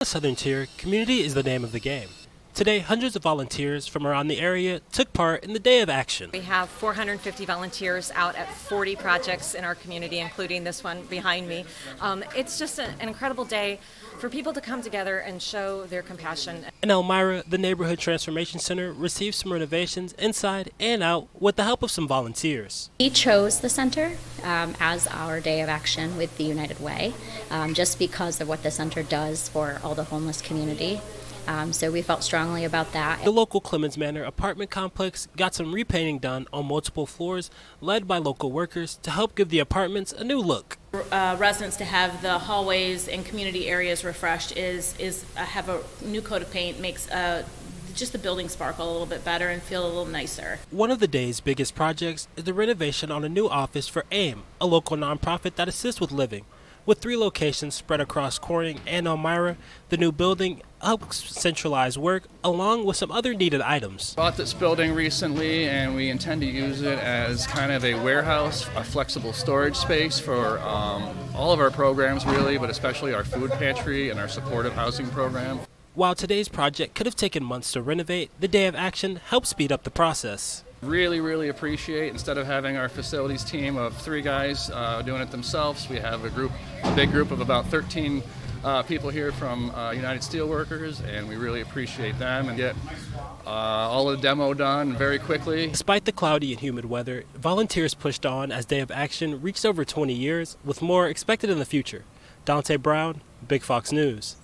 The Southern Tier, community is the name of the game. Today, hundreds of volunteers from around the area took part in the Day of Action. We have 450 volunteers out at 40 projects in our community, including this one behind me. It's just an incredible day for people to come together and show their compassion. In Elmira, the Neighborhood Transformation Center received some renovations inside and out with the help of some volunteers. We chose the center as our Day of Action with the United Way, just because of what the center does for all the homeless community. So we felt strongly about that. The local Clemens Manor apartment complex got some repainting done on multiple floors, led by local workers to help give the apartments a new look. Residents to have the hallways and community areas refreshed have a new coat of paint, makes just the building sparkle a little bit better and feel a little nicer. One of the day's biggest projects is the renovation on a new office for AIM, a local nonprofit that assists with living. With 3 locations spread across Corning and Elmira, the new building helps centralize work along with some other needed items. Bought this building recently and we intend to use it as kind of a warehouse, a flexible storage space for all of our programs really, but especially our food pantry and our supportive housing program. While today's project could have taken months to renovate, the Day of Action helped speed up the process. Really appreciate, instead of having our facilities team of 3 guys doing it themselves, we have a big group of about 13 people here from United Steelworkers, and we really appreciate them and get all of the demo done very quickly. Despite the cloudy and humid weather, volunteers pushed on as Day of Action reached over 20 years, with more expected in the future. Dante Brown, Big Fox News.